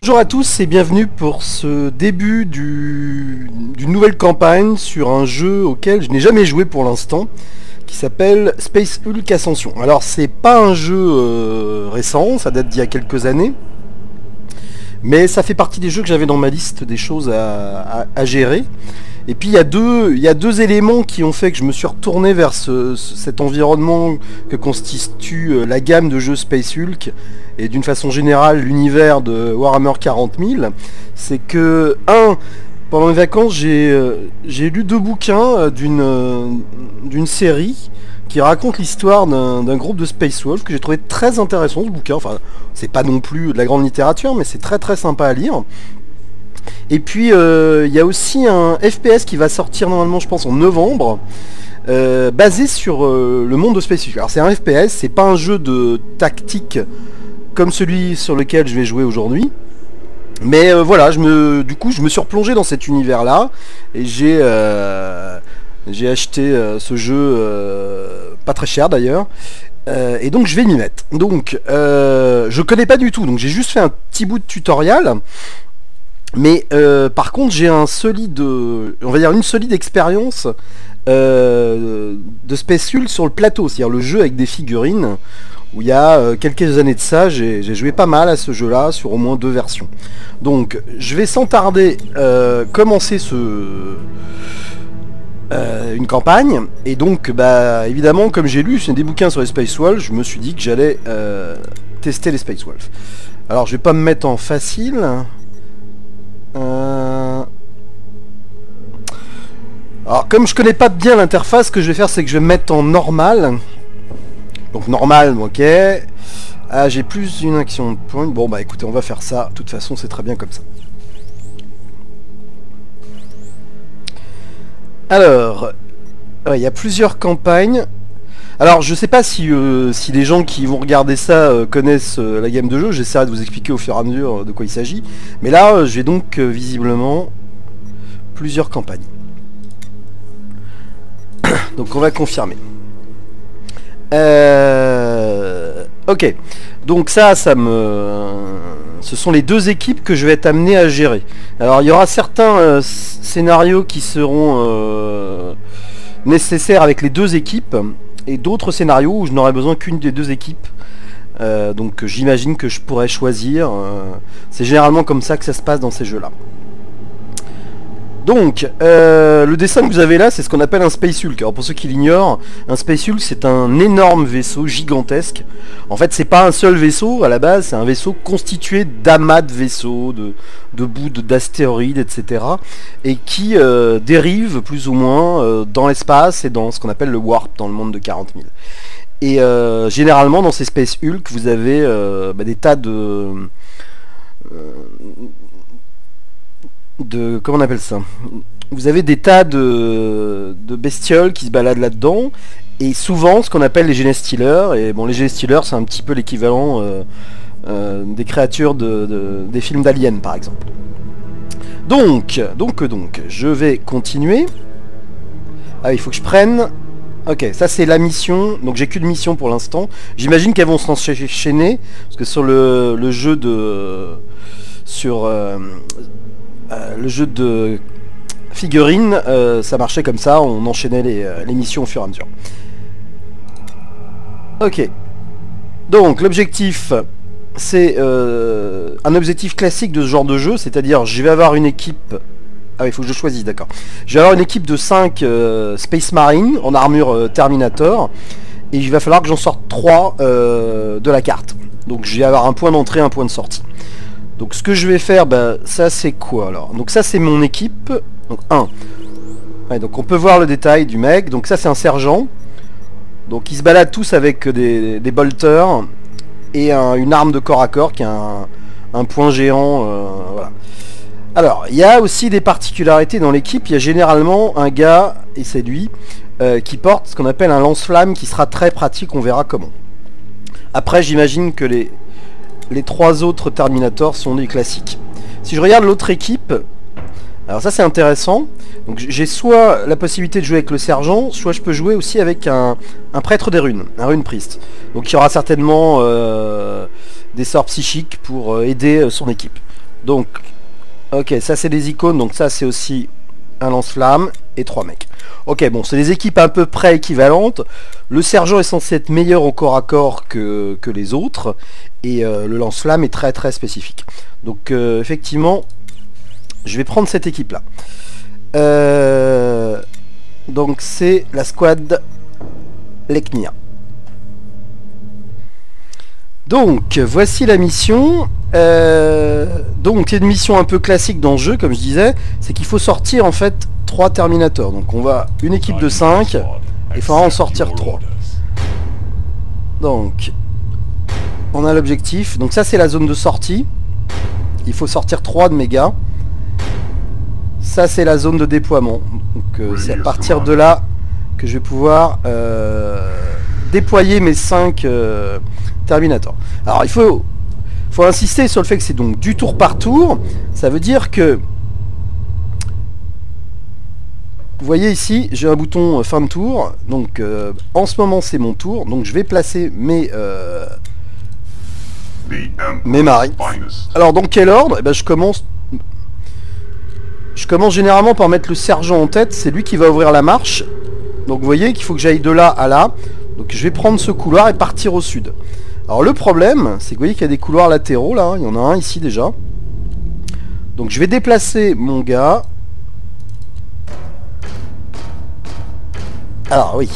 Bonjour à tous et bienvenue pour ce début d'une nouvelle campagne sur un jeu auquel je n'ai jamais joué pour l'instant, qui s'appelle Space Hulk Ascension. Alors c'est pas un jeu récent, ça date d'il y a quelques années, mais ça fait partie des jeux que j'avais dans ma liste des choses à gérer. Et puis il y a deux éléments qui ont fait que je me suis retourné vers cet environnement que constitue la gamme de jeux Space Hulk et d'une façon générale l'univers de Warhammer 40 000. C'est que, pendant mes vacances, j'ai lu deux bouquins d'une série qui raconte l'histoire d'un groupe de Space Wolf que j'ai trouvé très intéressant, ce bouquin. Enfin, c'est pas non plus de la grande littérature, mais c'est très très sympa à lire. Et puis il y a aussi un FPS qui va sortir normalement je pense en novembre, basé sur le monde de Space Hulk. Alors c'est un FPS, c'est pas un jeu de tactique comme celui sur lequel je vais jouer aujourd'hui. Mais voilà, du coup je me suis replongé dans cet univers là et j'ai acheté ce jeu pas très cher d'ailleurs. Et donc je vais m'y mettre. Donc je connais pas du tout, donc j'ai juste fait un petit bout de tutoriel. Mais par contre j'ai une solide expérience de Space Hulk sur le plateau, c'est-à-dire le jeu avec des figurines, où il y a quelques années de ça, j'ai joué pas mal à ce jeu-là, sur au moins 2 versions. Donc je vais sans tarder commencer une campagne, et donc bah évidemment comme j'ai lu des bouquins sur les Space Wolves, je me suis dit que j'allais tester les Space Wolves. Alors je vais pas me mettre en facile. Alors comme je connais pas bien l'interface, ce que je vais faire c'est que je vais me mettre en normal. Donc normal, ok. Ah, j'ai plus une action point. Bon bah écoutez, on va faire ça. De toute façon c'est très bien comme ça. Alors, il y a plusieurs campagnes. Alors je sais pas si les gens qui vont regarder ça connaissent la gamme de jeu, j'essaierai de vous expliquer au fur et à mesure de quoi il s'agit. Mais là j'ai donc visiblement plusieurs campagnes. Donc on va confirmer. Ok, donc ce sont les deux équipes que je vais être amené à gérer. Alors il y aura certains scénarios qui seront nécessaires avec les deux équipes, et d'autres scénarios où je n'aurai besoin qu'une des deux équipes. Donc j'imagine que je pourrais choisir. C'est généralement comme ça que ça se passe dans ces jeux-là. Donc, le dessin que vous avez là, c'est ce qu'on appelle un Space Hulk. Alors pour ceux qui l'ignorent, un Space Hulk c'est un énorme vaisseau gigantesque. En fait c'est pas un seul vaisseau à la base, c'est un vaisseau constitué d'amas de vaisseaux, de bouts d'astéroïdes, etc. Et qui dérive plus ou moins dans l'espace et dans ce qu'on appelle le Warp, dans le monde de 40 000. Et généralement dans ces Space Hulk, vous avez des tas comment on appelle ça, vous avez des tas de bestioles qui se baladent là-dedans, et souvent ce qu'on appelle les Genestealers. Et bon, les Genestealers c'est un petit peu l'équivalent des créatures des films d'Alien par exemple. Donc je vais continuer. Ah, il faut que je prenne. Ok, ça c'est la mission, donc j'ai qu'une mission pour l'instant. J'imagine qu'elles vont s'enchaîner, parce que sur le jeu de figurines, ça marchait comme ça, on enchaînait les missions au fur et à mesure. Ok, donc l'objectif, c'est un objectif classique de ce genre de jeu, c'est-à-dire je vais avoir une équipe... Ah oui, il faut que je choisisse, d'accord. Je vais avoir une équipe de 5 Space Marines en armure Terminator, et il va falloir que j'en sorte 3 de la carte. Donc je vais avoir un point d'entrée, un point de sortie. Donc ce que je vais faire, ça c'est quoi alors? Donc ça c'est mon équipe, donc 1. Ouais, donc on peut voir le détail du mec, donc ça c'est un sergent. Donc ils se baladent tous avec des bolters et une arme de corps à corps qui a un point géant, voilà. Alors, il y a aussi des particularités dans l'équipe. Il y a généralement un gars, et c'est lui, qui porte ce qu'on appelle un lance-flamme, qui sera très pratique, on verra comment. Après, j'imagine que les 3 autres Terminators sont des classiques. Si je regarde l'autre équipe, alors ça c'est intéressant. Donc j'ai soit la possibilité de jouer avec le sergent, soit je peux jouer aussi avec un prêtre des runes, un rune priest. Donc il y aura certainement des sorts psychiques pour aider son équipe. Donc, ok, ça c'est des icônes, donc ça c'est aussi un lance-flamme et 3 mecs. Ok, bon, c'est des équipes à peu près équivalentes. Le sergent est censé être meilleur au corps à corps que les autres, et le lance-flamme est très très spécifique. Donc effectivement, je vais prendre cette équipe là. Donc c'est la squad Leknia. Donc voici la mission. Donc c'est une mission un peu classique dans le jeu, comme je disais, c'est qu'il faut sortir en fait 3 Terminators. Donc on va une équipe de 5, il faudra en sortir 3. Donc on a l'objectif, donc ça c'est la zone de sortie, il faut sortir 3 de méga. Ça c'est la zone de déploiement, donc c'est à partir de là que je vais pouvoir déployer mes 5 Terminators. Alors il faut insister sur le fait que c'est donc du tour par tour. Ça veut dire que vous voyez ici j'ai un bouton fin de tour, donc en ce moment c'est mon tour, donc je vais placer mes marines. Alors dans quel ordre? Eh ben, je commence généralement par mettre le sergent en tête, c'est lui qui va ouvrir la marche. Donc vous voyez qu'il faut que j'aille de là à là, donc je vais prendre ce couloir et partir au sud. Alors le problème, c'est que vous voyez qu'il y a des couloirs latéraux là, il y en a un ici déjà. Donc je vais déplacer mon gars. Alors oui,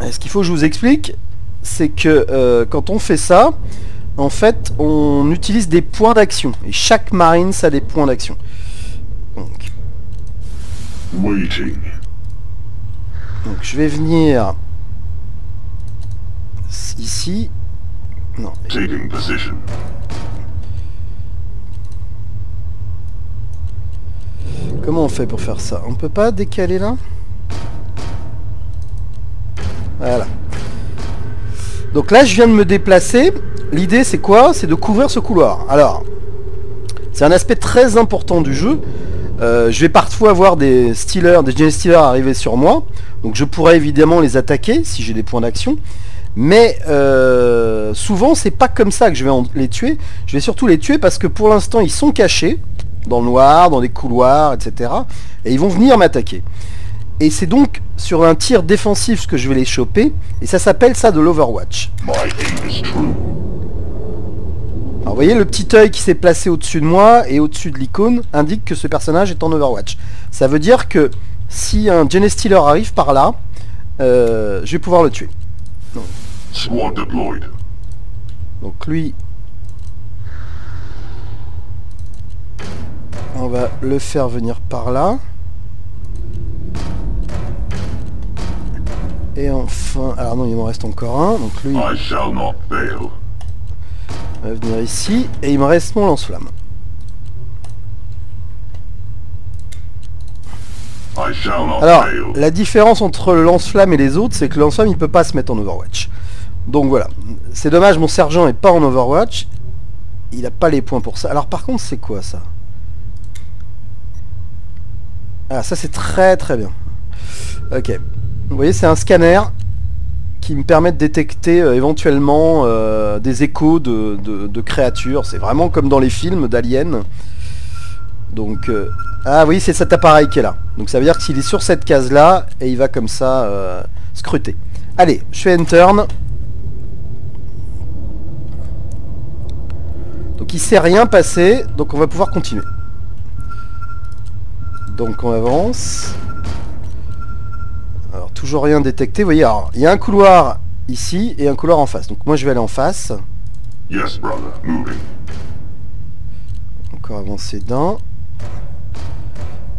ce qu'il faut que je vous explique, c'est que quand on fait ça, en fait on utilise des points d'action. Et chaque marine ça a des points d'action. Donc je vais venir ici. Non. Comment on fait pour faire ça? On peut pas décaler là? Voilà. Donc là je viens de me déplacer. L'idée c'est quoi? C'est de couvrir ce couloir. Alors, c'est un aspect très important du jeu. Je vais parfois avoir des stealers, des Gen Stealers arriver sur moi. Donc je pourrais évidemment les attaquer si j'ai des points d'action. Mais souvent c'est pas comme ça que je vais les tuer. Je vais surtout les tuer parce que pour l'instant ils sont cachés dans le noir, dans des couloirs, etc. Et ils vont venir m'attaquer. Et c'est donc sur un tir défensif que je vais les choper. Et ça s'appelle ça de l'Overwatch. Alors vous voyez le petit œil qui s'est placé au-dessus de moi et au-dessus de l'icône indique que ce personnage est en Overwatch. Ça veut dire que si un Gen Stealer arrive par là, je vais pouvoir le tuer. Donc lui, on va le faire venir par là. Et enfin, alors non, il m'en reste encore un. Donc lui, va venir ici et il me reste mon lance-flamme. Alors, la différence entre le lance-flamme et les autres, c'est que le lance-flamme il peut pas se mettre en Overwatch. Donc voilà, c'est dommage, mon sergent est pas en Overwatch. Il a pas les points pour ça. Alors par contre, c'est quoi ça? Ah, ça c'est très très bien. Ok. Vous voyez, c'est un scanner qui me permet de détecter éventuellement des échos de créatures. C'est vraiment comme dans les films d'Alien. Donc, ah oui, c'est cet appareil qui est là. Donc ça veut dire qu'il est sur cette case là et il va comme ça scruter. Allez, je fais Enter. Donc il s'est rien passé, donc on va pouvoir continuer. Donc on avance. Alors toujours rien détecté, vous voyez, alors, il y a un couloir ici et un couloir en face. Donc moi je vais aller en face. Yes, brother. Moving. Encore avancer d'un.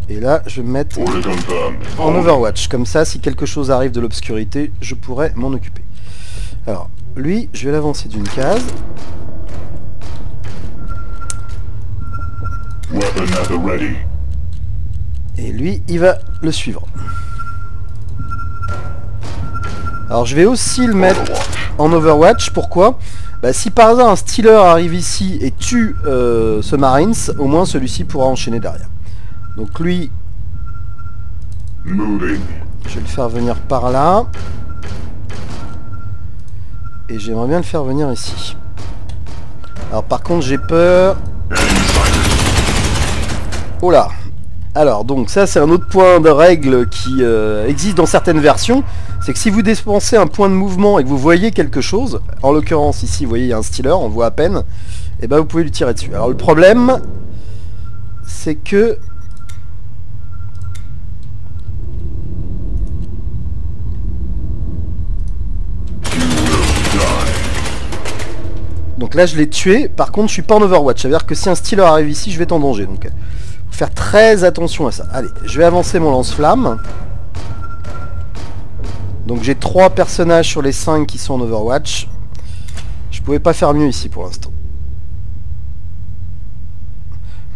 Et là je vais me mettre en Overwatch. Comme ça, si quelque chose arrive de l'obscurité, je pourrais m'en occuper. Alors, lui, je vais l'avancer d'une case. Et lui, il va le suivre. Alors je vais aussi le mettre en Overwatch. Pourquoi? Bah, si par hasard un Stealer arrive ici et tue ce Marines, au moins celui-ci pourra enchaîner derrière. Donc lui, je vais le faire venir par là. Et j'aimerais bien le faire venir ici. Alors par contre j'ai peur Oh là. Alors donc ça c'est un autre point de règle qui existe dans certaines versions. C'est que si vous dépensez un point de mouvement et que vous voyez quelque chose, en l'occurrence ici vous voyez il y a un stealer, on le voit à peine, et ben vous pouvez lui tirer dessus. Alors le problème c'est que donc là je l'ai tué, par contre je suis pas en Overwatch, ça veut dire que si un stealer arrive ici je vais être en danger, donc faut faire très attention à ça. Allez, je vais avancer mon lance-flamme. Donc j'ai 3 personnages sur les 5 qui sont en Overwatch. Je pouvais pas faire mieux ici pour l'instant.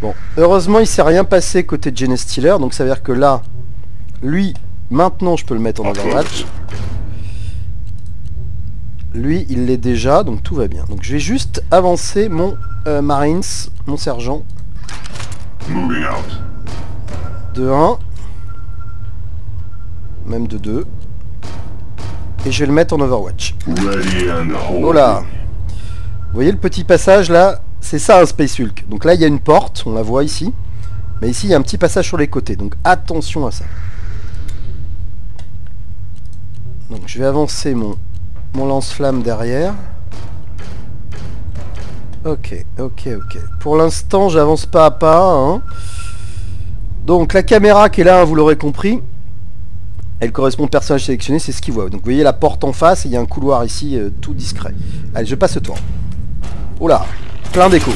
Bon, heureusement il s'est rien passé côté de Gene Stealer, donc ça veut dire que là, lui, maintenant je peux le mettre en Overwatch. Lui, il l'est déjà, donc tout va bien. Donc je vais juste avancer mon Marines, mon sergent. De 1. Même de 2. Et je vais le mettre en Overwatch. Oh là. Vous voyez le petit passage là? C'est ça un Space Hulk. Donc là il y a une porte, on la voit ici. Mais ici il y a un petit passage sur les côtés. Donc attention à ça. Donc je vais avancer mon lance-flamme derrière. Ok. Pour l'instant j'avance pas à pas. Hein. Donc la caméra qui est là, hein, vous l'aurez compris. Elle correspond au personnage sélectionné, c'est ce qu'il voit. Donc vous voyez la porte en face et il y a un couloir ici tout discret. Allez, je passe le tour. Oh là, plein d'écho.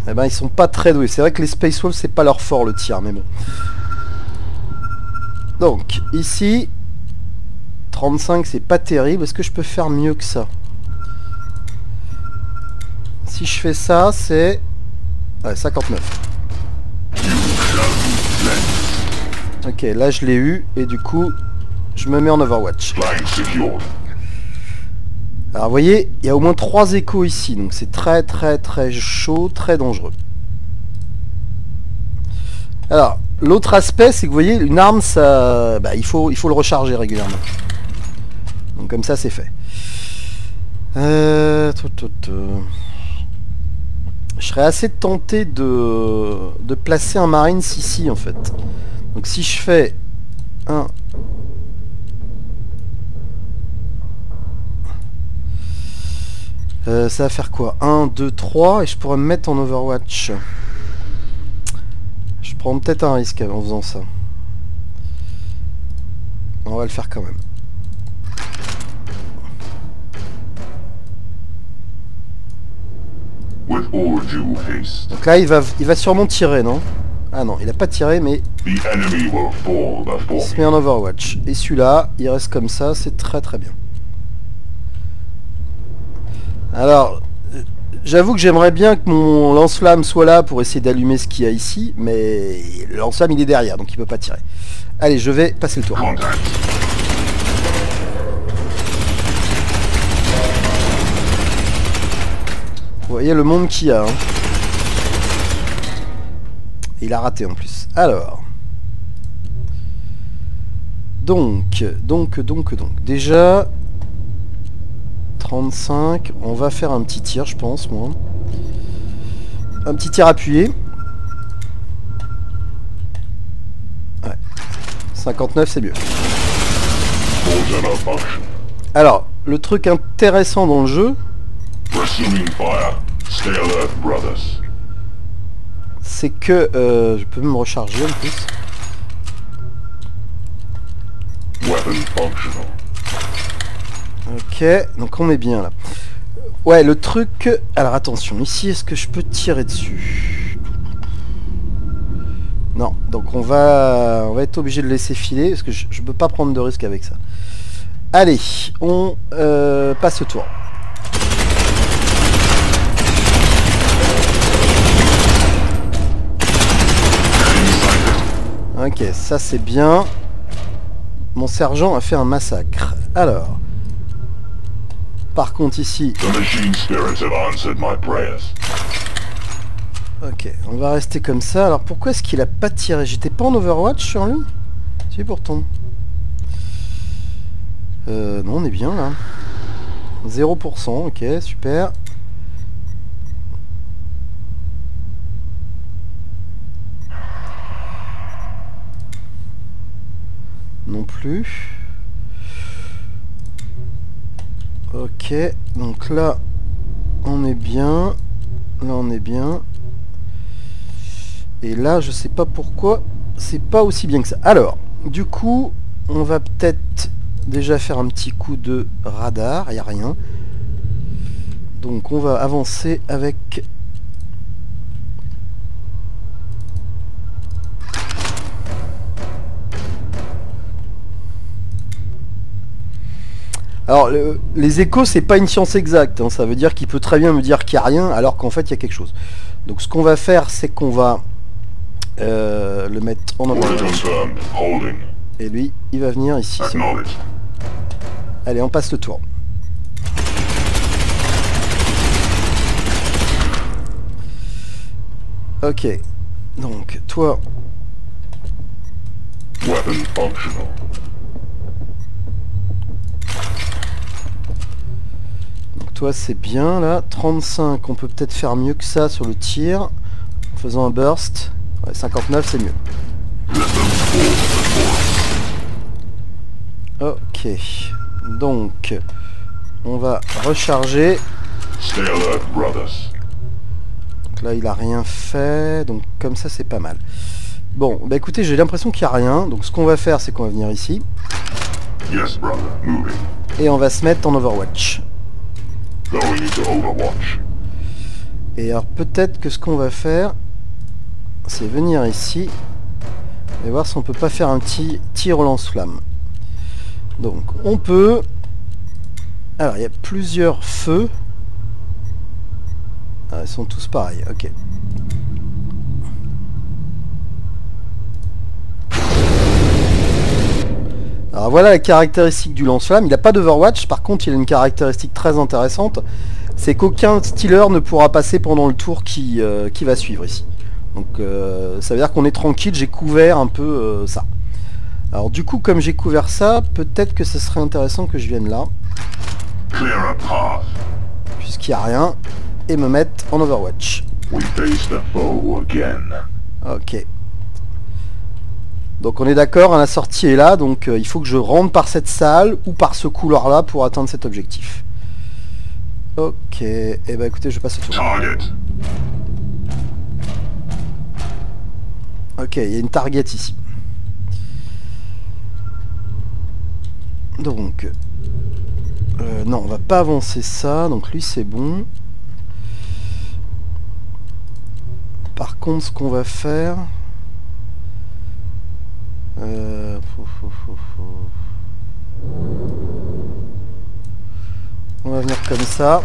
Eh ben ils sont pas très doués. C'est vrai que les Space Wolves c'est pas leur fort le tir, mais bon. Donc ici 35 c'est pas terrible. Est-ce que je peux faire mieux que ça? Si je fais ça c'est... Ouais, 59. Ok, là je l'ai eu et du coup je me mets en Overwatch. Alors vous voyez, il y a au moins 3 échos ici, donc c'est très chaud, très dangereux. Alors, l'autre aspect c'est que vous voyez, une arme, ça, il faut le recharger régulièrement. Donc comme ça c'est fait. Je serais assez tenté de placer un Marines ici en fait. Donc si je fais un... ça va faire quoi? 1, 2, 3 et je pourrais me mettre en Overwatch. Je prends peut-être un risque en faisant ça. On va le faire quand même. Donc là il va sûrement tirer, non? Ah non, il a pas tiré mais il se met en Overwatch. Et celui-là, il reste comme ça, c'est très bien. Alors, j'avoue que j'aimerais bien que mon lance-flamme soit là pour essayer d'allumer ce qu'il y a ici, mais le lance-flamme il est derrière, donc il peut pas tirer. Allez, je vais passer le tour. Vous voyez le monde qu'il y a. Hein. Il a raté en plus. Alors. Donc. Déjà. 35. On va faire un petit tir, je pense, moi. Un petit tir appuyé. Ouais. 59, c'est mieux. Alors, le truc intéressant dans le jeu... c'est que je peux me recharger en plus. Ok, donc on est bien là. Ouais, le truc... Alors attention, ici, est-ce que je peux tirer dessus? Non, donc on va être obligé de laisser filer, parce que je peux pas prendre de risque avec ça. Allez, on passe au tour. Ok, ça c'est bien. Mon sergent a fait un massacre. Alors... Par contre ici... Ok, on va rester comme ça. Alors pourquoi est-ce qu'il a pas tiré? J'étais pas en Overwatch sur lui? Si, pourtant. Non, on est bien là. 0%, ok, super. plus. Ok, donc là on est bien. Là on est bien. Et là je sais pas pourquoi c'est pas aussi bien que ça. Alors, du coup, on va peut-être déjà faire un petit coup de radar, il n'y a rien. Donc on va avancer avec... Alors, les échos, c'est pas une science exacte, hein. Ça veut dire qu'il peut très bien me dire qu'il n'y a rien, alors qu'en fait, il y a quelque chose. Donc, ce qu'on va faire, c'est qu'on va le mettre en Overwatch. Et lui, il va venir ici. Allez, on passe le tour. Ok. Donc, toi... Toi c'est bien là, 35, on peut peut-être faire mieux que ça sur le tir, en faisant un burst. Ouais, 59 c'est mieux. Ok, donc on va recharger. Donc là il a rien fait, donc comme ça c'est pas mal. Bon, bah écoutez, j'ai l'impression qu'il n'y a rien, donc ce qu'on va faire c'est qu'on va venir ici. Et on va se mettre en Overwatch. Et alors peut-être que ce qu'on va faire, c'est venir ici et voir si on peut pas faire un petit tir au lance-flamme. Donc on peut... Alors il y a plusieurs feux. Ah, ils sont tous pareils, ok. Alors voilà la caractéristique du lance-flamme. Il n'a pas d'Overwatch, par contre il a une caractéristique très intéressante, c'est qu'aucun stealer ne pourra passer pendant le tour qui va suivre ici. Donc ça veut dire qu'on est tranquille, j'ai couvert un peu ça. Alors du coup, comme j'ai couvert ça, peut-être que ce serait intéressant que je vienne là, puisqu'il n'y a rien, et me mettre en Overwatch. Ok. Donc on est d'accord, la sortie est là, donc il faut que je rentre par cette salle ou par ce couloir là pour atteindre cet objectif. Ok, et bah écoutez, je passe le tour. Ok, il y a une target ici. Donc, non, on va pas avancer ça, donc lui c'est bon. Par contre, ce qu'on va faire... On va venir comme ça.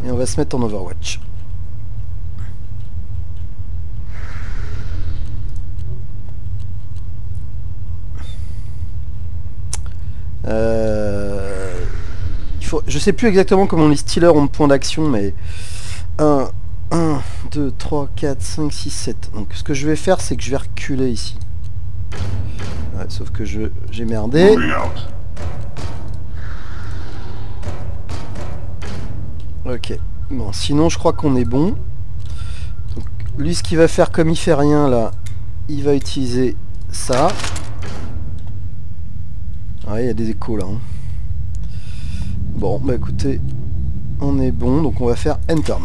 Et on va se mettre en Overwatch. Je sais plus exactement comment les stealers ont de points d'action, mais 1, 2, 3, 4, 5, 6, 7. Donc ce que je vais faire, c'est que je vais reculer ici. Ouais, sauf que j'ai merdé. Ok. Bon, sinon je crois qu'on est bon. Donc, lui, ce qu'il va faire, comme il fait rien là, il va utiliser ça. Ouais, il y a des échos là. Hein. Bon, bah écoutez, on est bon, donc on va faire Enter.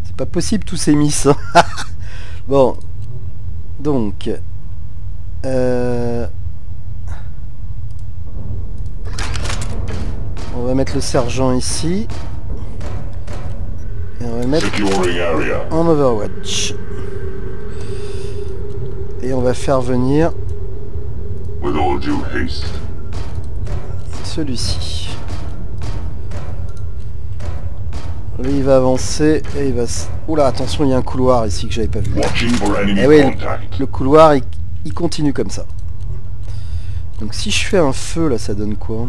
C'est pas possible tous ces miss. Bon, donc... on va mettre le sergent ici. Et on va le mettre en Overwatch. Et on va faire venir celui-ci. Lui il va avancer et il va... Oula, attention, il y a un couloir ici que j'avais pas vu. Et oui, le couloir il continue comme ça. Donc si je fais un feu là, ça donne quoi?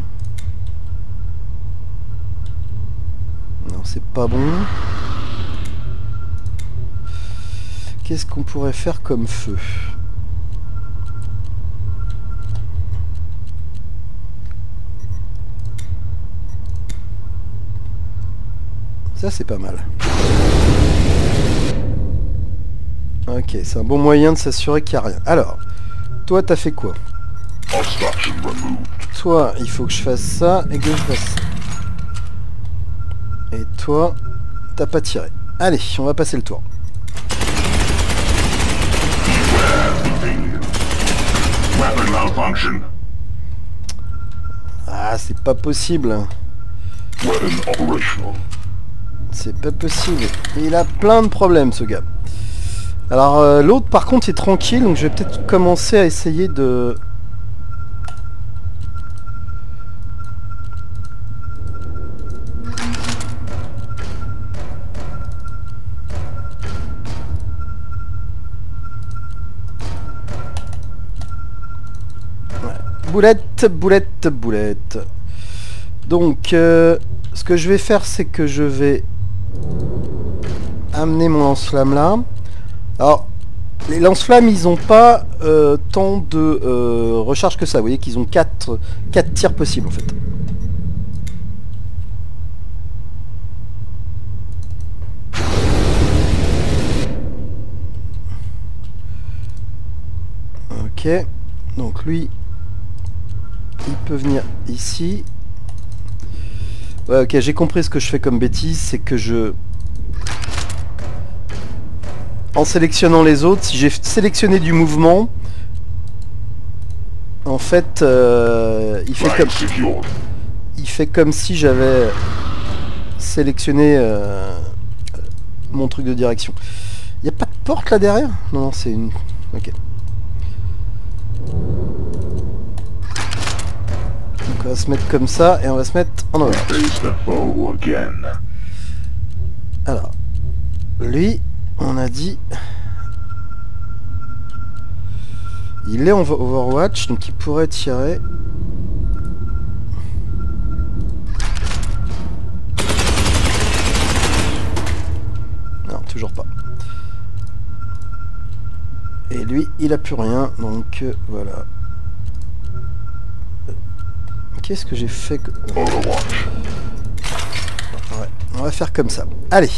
Non, c'est pas bon. Qu'est-ce qu'on pourrait faire comme feu? Ça c'est pas mal. Ok, c'est un bon moyen de s'assurer qu'il n'y a rien. Alors, toi t'as fait quoi? Obstruction removed. Toi, il faut que je fasse ça et que je fasse ça. Et toi, t'as pas tiré. Allez, on va passer le tour. Alien. Weapon malfunction. Ah, c'est pas possible. Weapon operational. C'est pas possible. Il a plein de problèmes, ce gars. Alors, l'autre, par contre, est tranquille, donc je vais peut-être commencer à essayer de... Boulette, boulette, boulette. Donc, ce que je vais faire, c'est que je vais amener mon lance-flamme là. Alors, les lance-flammes, ils n'ont pas tant de recharge que ça. Vous voyez qu'ils ont 4 tirs possibles, en fait. Ok. Donc, lui... il peut venir ici. Ouais, ok, j'ai compris ce que je fais comme bêtise, c'est que je... en sélectionnant les autres, si j'ai sélectionné du mouvement, en fait, il fait comme si j'avais sélectionné mon truc de direction. Il n'y a pas de porte là derrière? Non, c'est une... Ok. On va se mettre comme ça et on va se mettre en over. Alors, lui, on a dit... il est en Overwatch, donc il pourrait tirer. Non, toujours pas. Et lui, il a plus rien, donc voilà. Qu'est-ce que j'ai fait que... ouais, on va faire comme ça. Allez.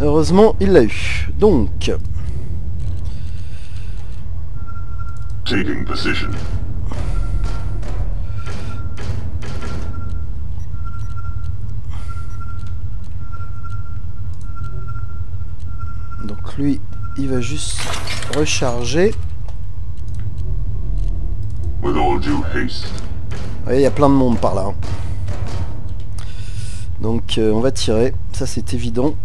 Heureusement, il l'a eu. Donc... taking position. donc lui, il va juste recharger. With all due haste. Vous voyez, il y a plein de monde par là. Hein. Donc on va tirer, ça c'est évident.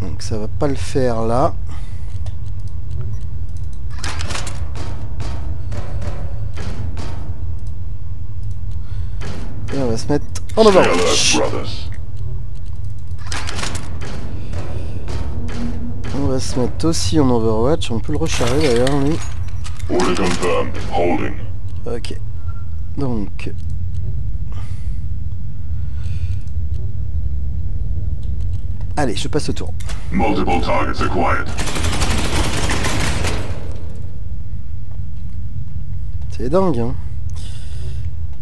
Donc ça va pas le faire là. Et on va se mettre en Overwatch. On va se mettre aussi en Overwatch, on peut le recharger d'ailleurs lui. Ok. Donc... allez, je passe au tour. Multiple targets acquired. C'est dingue, hein.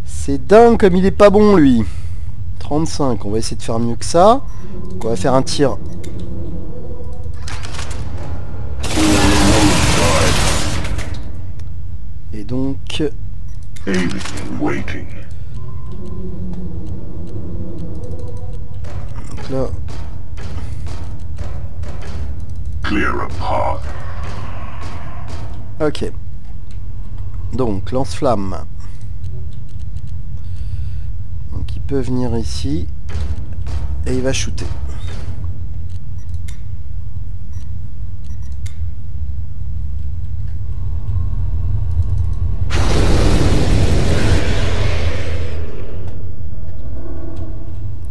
C'est dingue comme il est pas bon lui. 35, on va essayer de faire mieux que ça. Donc on va faire un tir. Et donc... donc là... clear a path. ok. Donc, lance-flamme. Donc il peut venir ici. Et il va shooter.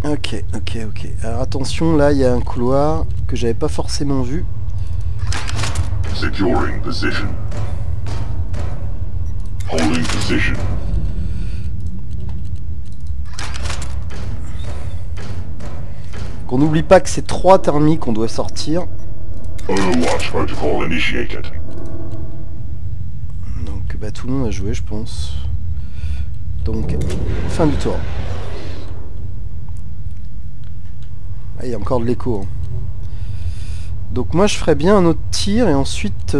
Ok, ok, ok. Alors attention, là il y a un couloir que j'avais pas forcément vu. Securing position. Holding position. Qu'on n'oublie pas que c'est 3 thermiques qu'on doit sortir. Overwatch protocol initiated. Donc bah tout le monde a joué je pense. Donc fin du tour. Ah, il y a encore de l'écho. Hein. Donc moi je ferais bien un autre tir et ensuite...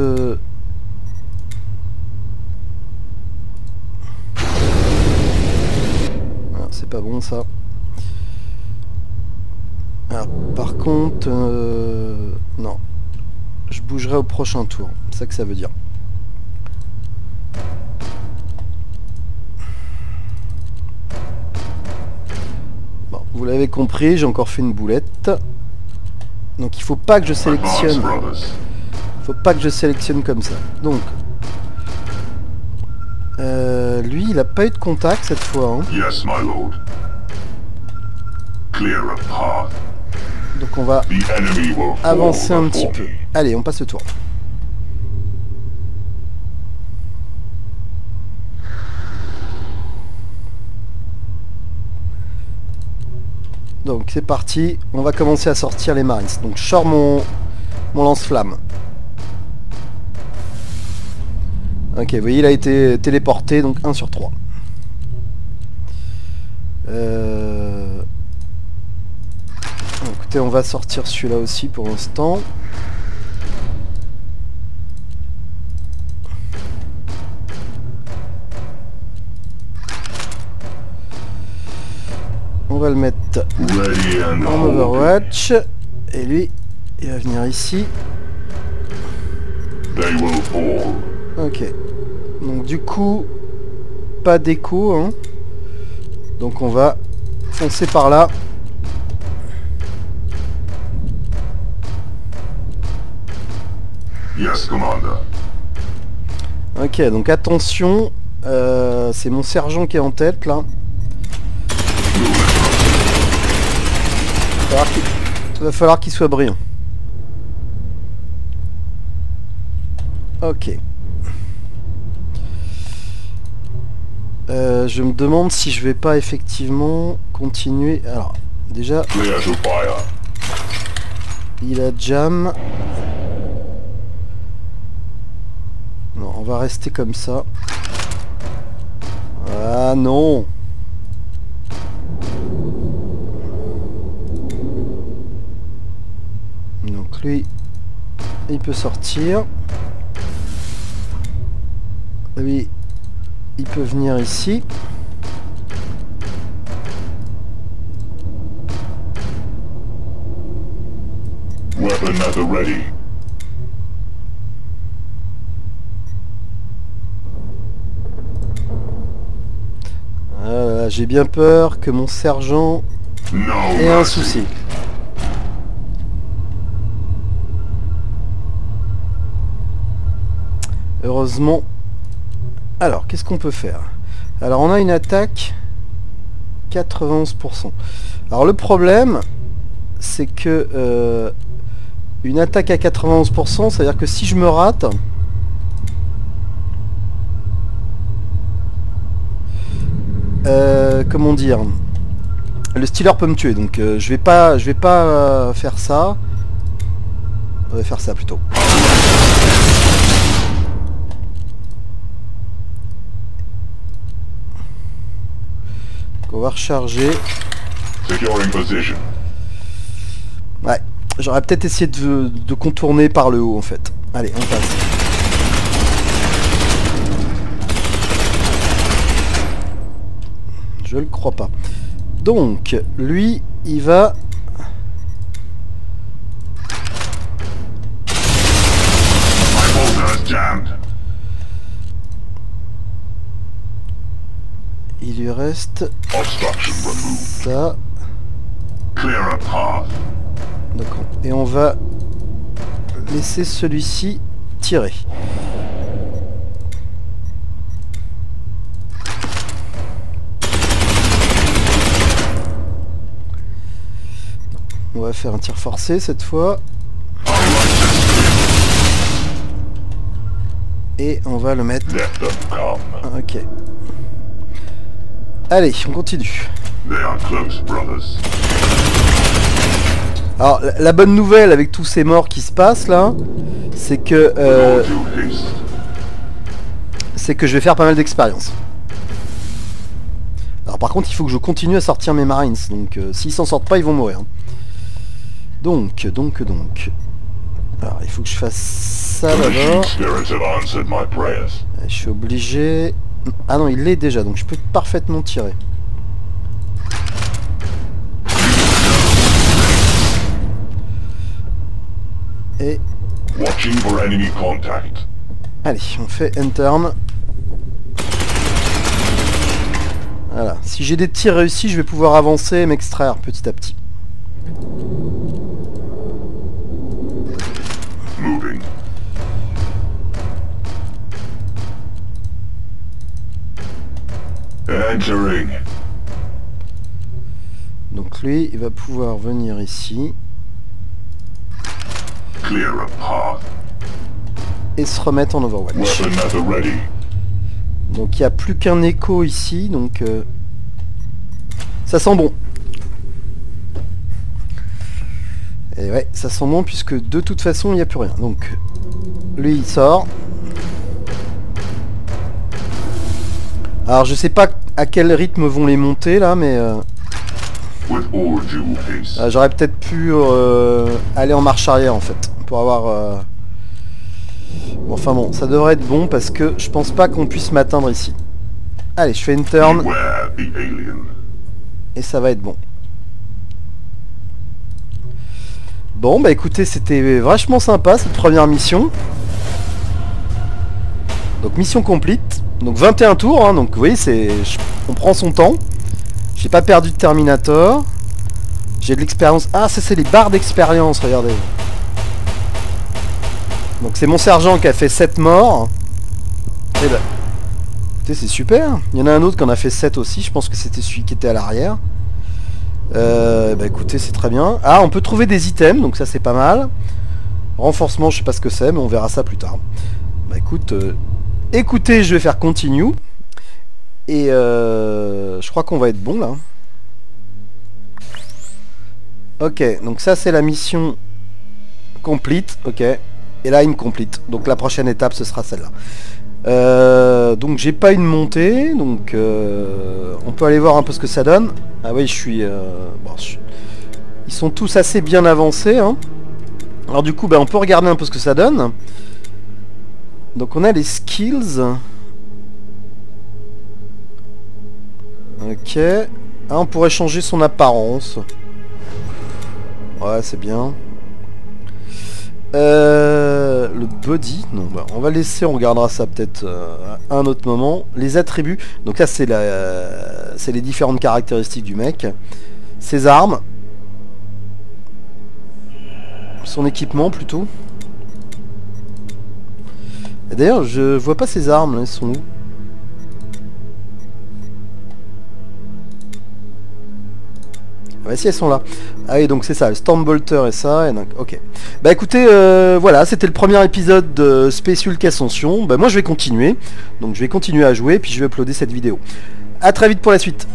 Ah, c'est pas bon ça. Alors, par contre... Non. Je bougerai au prochain tour. C'est ça que ça veut dire. Bon, vous l'avez compris, j'ai encore fait une boulette. Donc il faut pas que je sélectionne. Faut pas que je sélectionne comme ça. Donc lui il a pas eu de contact cette fois. Hein. Yes, my lord. Clear a path. Donc on va The enemy will fall avancer un petit before peu. me. Allez, on passe le tour. Donc c'est parti, on va commencer à sortir les Marines. Donc je sors mon lance-flamme. Ok, vous voyez, il a été téléporté, donc 1 sur 3. Écoutez, on va sortir celui-là aussi pour l'instant. On va le mettre Ready and en holding. Overwatch. Et lui, il va venir ici. They will fall. Ok. Donc du coup, pas d'écho. Hein. Donc on va foncer par là. Yes, Commander. Ok, donc attention. C'est mon sergent qui est en tête là. Il va falloir qu'il soit brillant. Ok. Je me demande si je vais pas effectivement continuer. Alors, déjà, Clear to fire. il a jam. Non, on va rester comme ça. Ah non! Donc lui, il peut sortir. Lui, il peut venir ici. Weapon at the ready. Ah là là, j'ai bien peur que mon sergent No ait un mercy. souci. Heureusement. Alors, qu'est-ce qu'on peut faire? Alors, on a une attaque 91%. Alors, le problème, c'est que une attaque à 91%, c'est-à-dire que si je me rate, comment dire, le Stealer peut me tuer. Donc, je vais pas faire ça. On va faire ça plutôt. On va recharger. Securing position. Ouais, j'aurais peut-être essayé de contourner par le haut en fait. Allez, on passe. Je le crois pas. Donc, lui, il va... My bolter is jammed. Il lui reste Obstruction removed. ça. Clear a path. D'accord. Et on va laisser celui-ci tirer. On va faire un tir forcé cette fois. Et on va le mettre... Let them come. Ok. Allez, on continue. They are close, brothers. Alors la bonne nouvelle avec tous ces morts qui se passent là, c'est que je vais faire pas mal d'expérience. Alors par contre il faut que je continue à sortir mes Marines, donc s'ils s'en sortent pas ils vont mourir. Donc. Alors il faut que je fasse ça d'abord. Je suis obligé... Ah non, il l'est déjà, donc je peux parfaitement tirer. Et... Allez, on fait Enter. Voilà. Si j'ai des tirs réussis, je vais pouvoir avancer et m'extraire petit à petit. Moving. Entering. Donc lui, il va pouvoir venir ici. Clear a path. Et se remettre en Overwatch. Weapon method ready. Donc il n'y a plus qu'un écho ici, donc ça sent bon. Et ouais, ça sent bon puisque de toute façon il n'y a plus rien. Donc lui il sort. Alors je sais pas à quel rythme vont les monter là, mais j'aurais peut-être pu aller en marche arrière en fait, pour avoir... Bon, enfin bon, ça devrait être bon parce que je pense pas qu'on puisse m'atteindre ici. Allez, je fais une turn. Et ça va être bon. Bon, bah écoutez, c'était vachement sympa cette première mission. Donc mission complete. Donc 21 tours, hein, donc vous voyez, on prend son temps. J'ai pas perdu de Terminator. J'ai de l'expérience. Ah, ça c'est les barres d'expérience, regardez. Donc c'est mon sergent qui a fait 7 morts. Et bah, écoutez, c'est super. Il y en a un autre qui en a fait 7 aussi. Je pense que c'était celui qui était à l'arrière. Bah écoutez, c'est très bien. Ah, on peut trouver des items, donc ça c'est pas mal. Renforcement, je sais pas ce que c'est, mais on verra ça plus tard. Bah écoute, écoutez, je vais faire continue. Et je crois qu'on va être bon là. Ok, donc ça c'est la mission complete, ok. Et là il me complete. Donc la prochaine étape ce sera celle-là. Donc j'ai pas une montée, donc on peut aller voir un peu ce que ça donne. Ah oui, ils sont tous assez bien avancés, hein. Alors du coup, bah, on peut regarder un peu ce que ça donne. Donc on a les skills. Ok. Ah, on pourrait changer son apparence. Ouais, c'est bien. Le body, non, bah, on va laisser, on regardera ça peut-être à un autre moment. Les attributs, donc là c'est les différentes caractéristiques du mec. Ses armes. Son équipement plutôt. D'ailleurs, je vois pas ses armes, là, elles sont où? Ah bah si, elles sont là. Ah oui, donc c'est ça, le Stormbolter et ça, et donc, ok. Bah écoutez, voilà, c'était le premier épisode de Space Hulk Ascension. Bah moi je vais continuer, donc je vais continuer à jouer, puis je vais uploader cette vidéo. A très vite pour la suite.